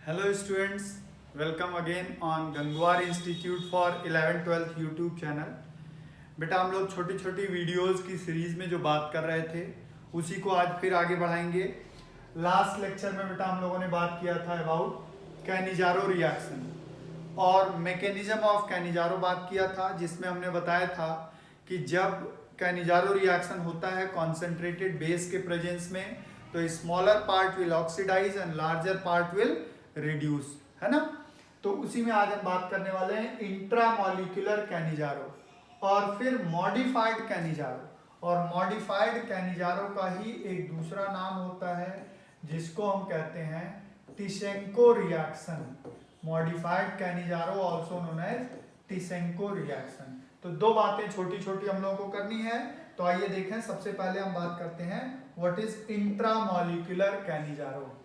Hello students, welcome again on Gangwar Institute for 11th-12th YouTube channel। बेटा हम लोग छोटी छोटी वीडियोस की सीरीज में जो बात कर रहे थे उसी को आज फिर आगे बढ़ाएंगे। लास्ट लेक्चर में बेटा हम लोगों ने बात किया था अबाउट कैनिजारो रिएक्शन और मैकेनिज्म ऑफ कैनिजारो बात किया था, जिसमें हमने बताया था कि जब कैनिजारो रिएक्शन होता है कॉन्सेंट्रेटेड बेस के प्रेजेंस में तो smaller part will oxidise and larger part will reduce, है ना। तो उसी में आज हम बात करने वाले हैं इंट्रामॉलिक्यूलर कैनिजारो और फिर मॉडिफाइड कैनिजारो। और मॉडिफाइड कैनिजारो का ही एक दूसरा नाम होता है जिसको हम कहते हैं Tishchenko reaction. Modified Cannizzaro also known as Tishchenko reaction. तो दो बातें छोटी छोटी हम लोगों को करनी है। तो आइए देखें, सबसे पहले हम बात करते हैं व्हाट इज इंट्रामॉलिक्यूलर कैनिजारो।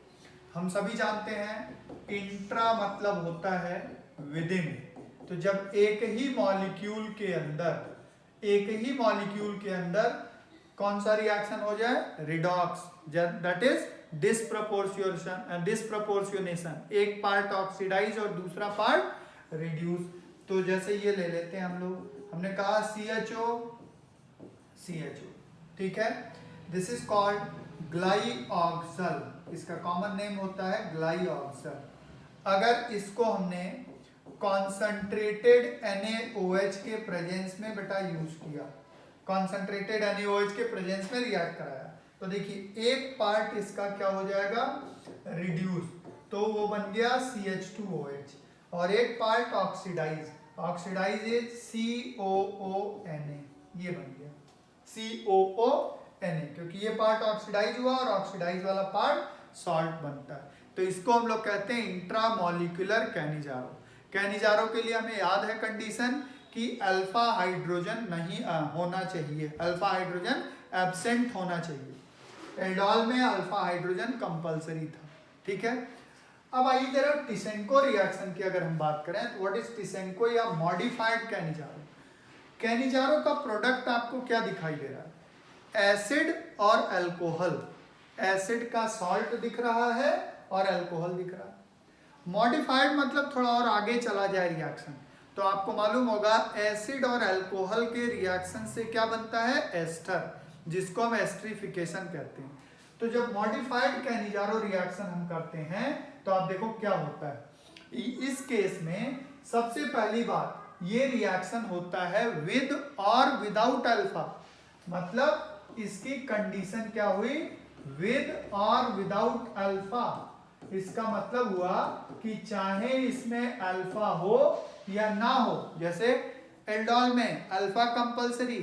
हम सभी जानते हैं इंट्रा मतलब होता है विद इन। तो जब एक ही मॉलिक्यूल के अंदर कौन सा रिएक्शन हो जाए, रिडॉक्स, दैट इज डिस्प्रपोर्शनेशन, एक पार्ट ऑक्सीडाइज और दूसरा पार्ट रिड्यूस। तो जैसे ये ले लेते हैं हम लोग, हमने कहा CHO, ठीक है, दिस इज कॉल्ड ग्लाइऑक्सल, इसका कॉमन नेम होता है ग्लाइऑक्सल। अगर इसको हमने कॉन्सेंट्रेटेड NaOH के प्रेजेंस में बेटा यूज किया, कॉन्सेंट्रेटेड NaOH के प्रेजेंस में रिएक्ट कराया, तो देखिए एक पार्ट इसका क्या हो जाएगा, रिड्यूस, तो वो बन गया CH2OH, और एक पार्ट ऑक्सीडाइज इज COONA, ये बन गया COONA, क्योंकि ये पार्ट ऑक्सीडाइज हुआ और ऑक्सीडाइज वाला पार्ट सॉल्ट बनता है। तो इसको हम लोग कहते हैं इंट्रामॉलिक्यूलर कैनिजारो। कैनिजारो के लिए हमें याद है कंडीशन कि अल्फा हाइड्रोजन नहीं होना चाहिए, अल्फा हाइड्रोजन एब्सेंट होना चाहिए। एल्डोल में अल्फा हाइड्रोजन कंपलसरी था, ठीक है। अब आइए जरा टिशेंको रिएक्शन की अगर हम बात करें तो व्हाट इज टिशेंको या मॉडिफाइड कैनिजारो। कैनिजारो का प्रोडक्ट आपको क्या दिखाई दे रहा है, एसिड और अल्कोहल। एसिड का सॉल्ट दिख रहा है और अल्कोहल दिख रहा है। मॉडिफाइड मतलब थोड़ा और आगे चला जाए रिएक्शन, तो आपको मालूम होगा एसिड और अल्कोहल के रिएक्शन से क्या बनता है, एस्टर, जिसको हम एस्टरिफिकेशन कहते हैं। तो जब मॉडिफाइड कैनिजारो रिएक्शन हम करते हैं तो आप देखो क्या होता है। इस केस में सबसे पहली बात, ये रिएक्शन होता है विद और विदाउट अल्फा, मतलब इसकी कंडीशन क्या हुई, विद और विदाउट अल्फा। इसका मतलब हुआ कि चाहे इसमें अल्फा हो या ना हो, जैसे एल्डोल में अल्फा कंपलसरी,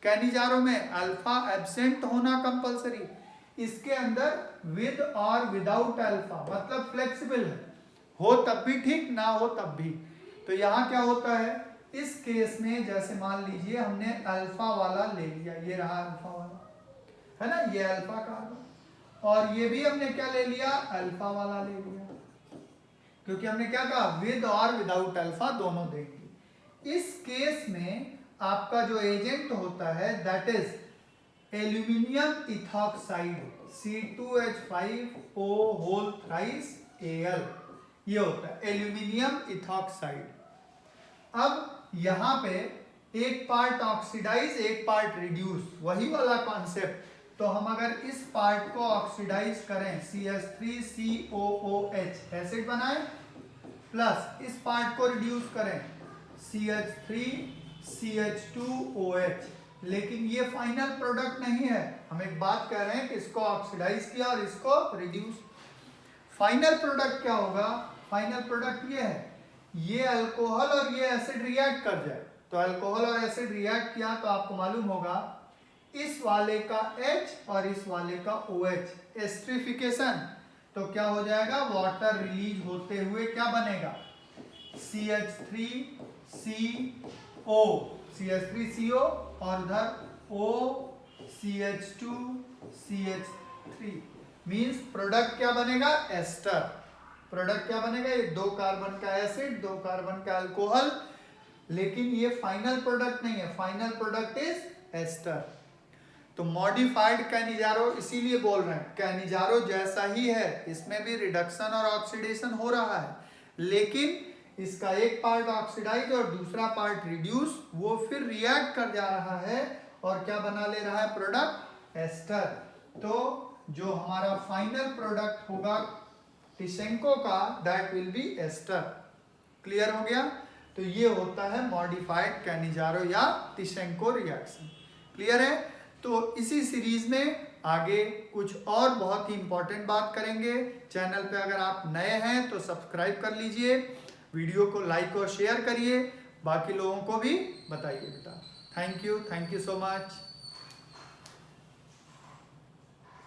कैनिजारो में अल्फा एब्सेंट होना कंपलसरी, इसके अंदर विद और विदाउट अल्फा, मतलब फ्लेक्सिबल है, हो तब भी ठीक, ना हो तब भी। तो यहां क्या होता है, इस केस में जैसे मान लीजिए हमने अल्फा वाला ले लिया, ये रहा अल्फा वाला, है ना, ये अल्फा कार्बन, और ये भी हमने क्या ले लिया, अल्फा वाला ले लिया, क्योंकि हमने क्या कहा, विद और विदाउट अल्फा दोनों देंगे। इस केस में आपका जो एजेंट होता है that is aluminium ethoxide, C2H5O whole thrice Al, ये होता है एल्यूमिनियम इथॉक्साइड। अब यहां पे एक पार्ट ऑक्सीडाइज एक पार्ट रिड्यूस, वही वाला कॉन्सेप्ट। तो हम अगर इस पार्ट को ऑक्सीडाइज करें, CH3COOH एसिड बनाए, प्लस इस पार्ट को रिड्यूस करें, CH3CH2OH, लेकिन ये फाइनल प्रोडक्ट नहीं है। हम एक बात कह रहे हैं कि इसको ऑक्सीडाइज किया और इसको रिड्यूस, फाइनल प्रोडक्ट क्या होगा, फाइनल प्रोडक्ट ये है, ये अल्कोहल और ये एसिड रिएक्ट कर जाए। तो अल्कोहल और एसिड रिएक्ट किया तो आपको मालूम होगा इस वाले का H और इस वाले का OH, एस्टरिफिकेशन, तो क्या हो जाएगा, वाटर रिलीज होते हुए क्या बनेगा, CH3CO और उधर OCH2CH3, मींस प्रोडक्ट क्या बनेगा, एस्टर। प्रोडक्ट क्या बनेगा, ये दो कार्बन का एसिड, दो कार्बन का अल्कोहल, लेकिन ये फाइनल प्रोडक्ट नहीं है, फाइनल प्रोडक्ट इज एस्टर। तो मॉडिफाइड कैनिजारो इसीलिए बोल रहे हैं, कैनिजारो जैसा ही है, इसमें भी रिडक्शन और ऑक्सीडेशन हो रहा है, लेकिन इसका एक पार्ट ऑक्सीडाइज और दूसरा पार्ट रिड्यूस, वो फिर रिएक्ट कर जा रहा है और क्या बना ले रहा है प्रोडक्ट, एस्टर। तो जो हमारा फाइनल प्रोडक्ट होगा टिशेंको का, that will be ester. Clear हो गया? तो ये होता है मॉडिफाइड कैनिजारो या टिशेंको रिएक्शन। क्लियर है? तो इसी सीरीज में आगे कुछ और बहुत ही इंपॉर्टेंट बात करेंगे। चैनल पे अगर आप नए हैं तो सब्सक्राइब कर लीजिए, वीडियो को लाइक और शेयर करिए, बाकी लोगों को भी बताइए बेटा। Thank you so much.